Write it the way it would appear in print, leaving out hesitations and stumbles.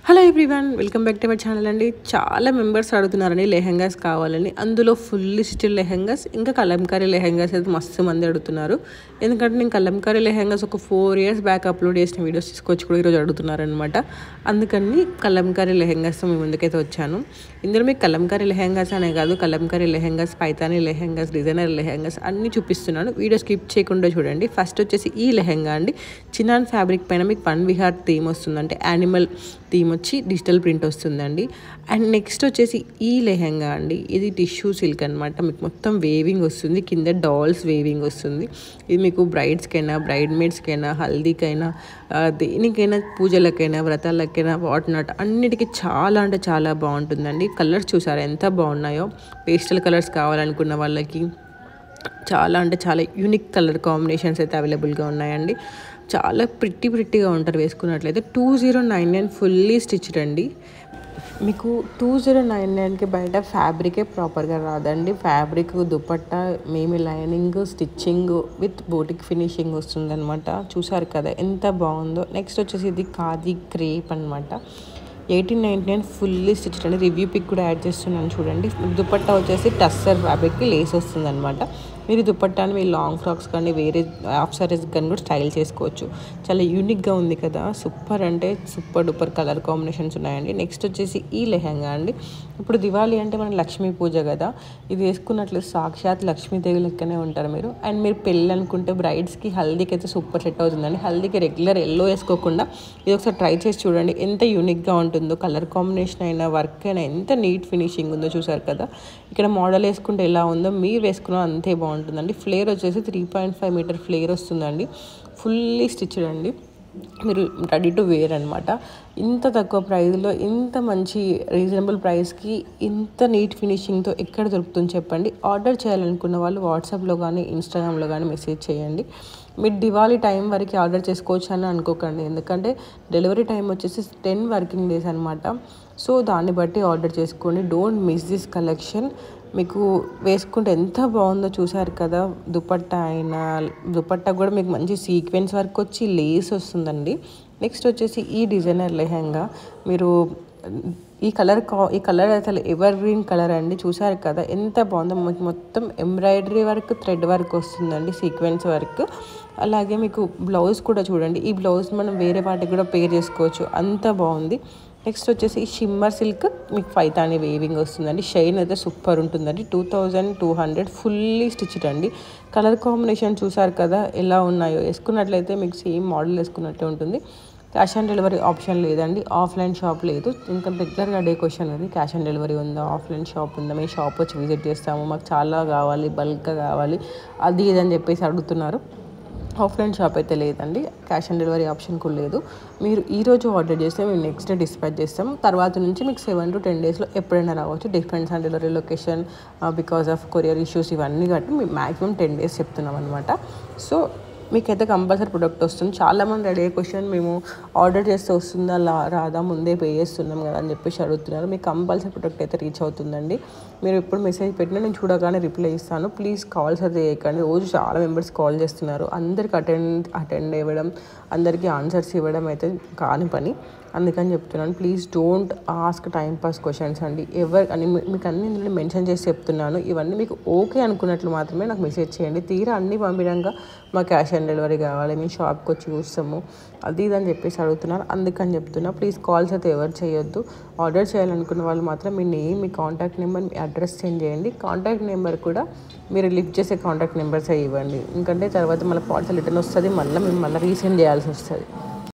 Hello everyone, welcome back to my channel అండి. చాలా members అడుగుతున్నారండి లెహెంగాస్ కావాలని. అందులో ఫుల్లీ స్టిల్ లెహెంగాస్ ఇంకా కలంకారీ లెహెంగాస్ అయితే మస్తు మంది అడుగుతున్నారు. ఎందుకంటే నేను కలంకారీ లెహెంగాస్ ఒక 4 years బ్యాక్ అప్లోడ్ చేసిన వీడియోస్ తీసుకొచ్చి కూడా ఈరోజు అడుగుతున్నారనమాట. అందుకని కలంకారీ లెహెంగాస్ మీ ముందుకైతే వచ్చాను. ఇందులో మీకు కలంకారీ లెహెంగాస్ అనే కాదు, కలంకారీ లెహెంగాస్, పైతానీ లెహెంగాస్, డిజైనర్ లెహెంగాస్ అన్నీ చూపిస్తున్నాను. వీడియో స్కిప్ చేయకుండా చూడండి. ఫస్ట్ వచ్చేసి ఈ లెహెంగా అండి. చినాన్ ఫ్యాబ్రిక్ పైన మీకు వన్ విహార్ థీమ్ వస్తుంది, అంటే యానిమల్ థీమ్ వచ్చి డిజిటల్ ప్రింట్ వస్తుందండి. అండ్ నెక్స్ట్ వచ్చేసి ఈ లెహెంగా అండి. ఇది టిష్యూ సిల్క్ అనమాట. మీకు మొత్తం వేవింగ్ వస్తుంది, కింద డాల్స్ వేవింగ్ వస్తుంది. ఇది మీకు బ్రైడ్స్కైనా, బ్రైడ్ మేడ్స్కైనా, హల్దీకైనా, దేనికైనా, పూజలకైనా, వ్రతాలకైనా, వాట్ నాట్ అన్నిటికీ చాలా అంటే చాలా బాగుంటుందండి. కలర్స్ చూసారా ఎంత బాగున్నాయో. పేస్టల్ కలర్స్ కావాలనుకున్న వాళ్ళకి చాలా అంటే చాలా యూనిక్ కలర్ కాంబినేషన్స్ అయితే అవైలబుల్గా ఉన్నాయండి. చాలా ప్రిట్టిగా ఉంటారు వేసుకున్నట్లయితే. 2099 ఫుల్లీ స్టిచ్డ్ అండి. మీకు 2099కి బయట ఫ్యాబ్రికే ప్రాపర్గా రాదండి. ఫ్యాబ్రిక్, దుపట్టా, మేమి lining, stitching with boutique finishing వస్తుందన్నమాట. చూసారు కదా ఎంత బాగుందో. నెక్స్ట్ వచ్చేసి ఇది ఖాదీ క్రేప్ అనమాట. 1899 ఫుల్లీ స్టిచ్డ్ అండి. రివ్యూ పిక్ కూడా యాడ్ చేస్తున్నాను చూడండి. దుపట్టా వచ్చేసి టస్సర్ ఫ్యాబ్రిక్కి లేస్ వస్తుంది అనమాట. మీరు దుపట్టాని మీ లాంగ్ ఫ్రాక్స్ కానీ వేరే హాఫ్ సారీస్ కానీ కూడా స్టైల్ చేసుకోవచ్చు. చాలా యూనిక్గా ఉంది కదా. సూపర్ అంటే సూపర్ డూపర్ కలర్ కాంబినేషన్స్ ఉన్నాయండి. నెక్స్ట్ వచ్చేసి ఈ లెహెంగా అండి. ఇప్పుడు దివాళీ అంటే మన లక్ష్మీ పూజ కదా. ఇది వేసుకున్నట్లు సాక్షాత్ లక్ష్మీదేవి లెక్కనే ఉంటారు మీరు. అండ్ మీరు పెళ్ళి అనుకుంటే బ్రైడ్స్కి, హల్దీకి అయితే సూపర్ సెట్ అవుతుందండి. హల్దీకి రెగ్యులర్ ఎల్లో వేసుకోకుండా ఇది ఒకసారి ట్రై చేసి చూడండి ఎంత యూనిక్గా ఉంటుందో. కలర్ కాంబినేషన్ అయినా, వర్క్ అయినా ఎంత నీట్ ఫినిషింగ్ ఉందో చూసారు కదా. ఇక్కడ మోడల్ వేసుకుంటే ఎలా ఉందో మీరు వేసుకున్నా అంతే బాగుంటుందండి. ఫ్లేర్ వచ్చేసి 3.5 మీటర్ ఫ్లేర్ వస్తుందండి. ఫుల్లీ స్టిచ్డ్ అండి. మీరు రెడీ టు వేర్ అనమాట. ఇంత తక్కువ ప్రైస్లో, ఇంత మంచి రీజనబుల్ ప్రైస్కి, ఇంత నీట్ ఫినిషింగ్తో ఎక్కడ దొరుకుతుంది చెప్పండి. ఆర్డర్ చేయాలనుకున్న వాళ్ళు వాట్సాప్లో కానీ, ఇన్స్టాగ్రామ్లో కానీ మెసేజ్ చేయండి. మీరు దివాళీ టైం వరకు ఆర్డర్ చేసుకోవచ్చు అని అనుకోకండి. ఎందుకంటే డెలివరీ టైం వచ్చేసి 10 వర్కింగ్ డేస్ అనమాట. సో దాన్ని బట్టి ఆర్డర్ చేసుకోండి. Don't miss this collection. మీకు వేసుకుంటే ఎంత బాగుందో చూసారు కదా. దుపట్టా అయినా, దుపట్టా కూడా మీకు మంచి సీక్వెన్స్ వర్క్ వచ్చి లేస్ వస్తుందండి. నెక్స్ట్ వచ్చేసి ఈ డిజైనర్ లెహెంగా. మీరు ఈ కలర్ అసలు ఎవర్ గ్రీన్ కలర్ అండి. చూసారు కదా ఎంత బాగుందో. మీకు మొత్తం ఎంబ్రాయిడరీ వర్క్, థ్రెడ్ వర్క్ వస్తుందండి, సీక్వెన్స్ వర్క్. అలాగే మీకు బ్లౌజ్ కూడా చూడండి. ఈ బ్లౌజ్ మనం వేరే వాటికి కూడా పేర్ చేసుకోవచ్చు, అంత బాగుంది. నెక్స్ట్ వచ్చేసి ఈ షిమ్మర్ సిల్క్ మీకు పైతానీ వేవింగ్ వస్తుందండి. షైన్ అయితే సూపర్ ఉంటుందండి. 2200 ఫుల్లీ స్టిచ్డ్ అండి. కలర్ కాంబినేషన్ చూసారు కదా ఎలా ఉన్నాయో. వేసుకున్నట్లయితే మీకు సేమ్ మోడల్ వేసుకున్నట్టే ఉంటుంది. క్యాష్ ఆన్ డెలివరీ ఆప్షన్ లేదండి. ఆఫ్లైన్ షాప్ లేదు. ఇంకా రెగ్యులర్గా అడే క్వశ్చన్ అది, క్యాష్ ఆన్ డెలివరీ ఉందా, ఆఫ్లైన్ షాప్ ఉందా, మేము షాప్ వచ్చి విజిట్ చేస్తాము, మాకు చాలా కావాలి, బల్క్గా కావాలి, అది ఇదని చెప్పేసి అడుగుతున్నారు. ఆఫ్లైన్ షాప్ అయితే లేదండి. క్యాష్ ఆన్ డెలివరీ ఆప్షన్ కూడా లేదు. మీరు ఈరోజు ఆర్డర్ చేస్తే మేము నెక్స్ట్ డే డిస్పాచ్ చేస్తాం. తర్వాత నుంచి మీకు 7 to 10 డేస్లో ఎప్పుడైనా రావచ్చు. Depends on delivery location, because of courier issues ఇవన్నీ కాబట్టి మేము మ్యాక్సిమం 10 days చెప్తున్నాం అనమాట. సో మీకైతే కంపల్సరీ ప్రొడక్ట్ వస్తుంది. చాలామంది రెడీ క్వశ్చన్, మేము ఆర్డర్ చేస్తే వస్తుందా రాదా, ముందే పే చేస్తున్నాం కదా అని చెప్పేసి అడుగుతున్నారు. మీకు కంపల్సరీ ప్రొడక్ట్ అయితే రీచ్ అవుతుందండి. మీరు ఎప్పుడు మెసేజ్ పెట్టినా నేను చూడగానే రిప్లై ఇస్తాను. ప్లీజ్ కాల్స్ అయితే చేయకండి. రోజు చాలా మెంబర్స్ కాల్ చేస్తున్నారు. అందరికి అటెండ్ ఇవ్వడం, అందరికీ ఆన్సర్స్ ఇవ్వడం అయితే కాని పని. అందుకని చెప్తున్నాను. Please don't ask time pass questions అండి. అని మీకు అన్ని ఇందులో మెన్షన్ చేసి చెప్తున్నాను. ఇవన్నీ మీకు ఓకే అనుకున్నట్లు మాత్రమే నాకు మెసేజ్ చేయండి. తీరా అన్నీ పంపించగా మా క్యాష్ ఆన్ డెలివరీ కావాలి, మేము షాప్కి వచ్చి చూస్తాము, అది ఇదని చెప్పేసి అడుగుతున్నారు. అందుకని చెప్తున్నా. ప్లీజ్ కాల్స్ అయితే ఎవరు చేయొద్దు. ఆర్డర్ చేయాలనుకున్న వాళ్ళు మాత్రం మీ నేమ్, మీ కాంటాక్ట్ నెంబర్, మీ అడ్రస్ చేంజ్ చేయండి. కాంటాక్ట్ నెంబర్ కూడా మీరు లిఫ్ట్ చేసే కాంటాక్ట్ నెంబర్స్ ఇవ్వండి. ఎందుకంటే తర్వాత మళ్ళీ పార్సల్ రిటర్న్ వస్తుంది, మళ్ళీ మేము రీసెండ్ చేయాల్సి వస్తుంది.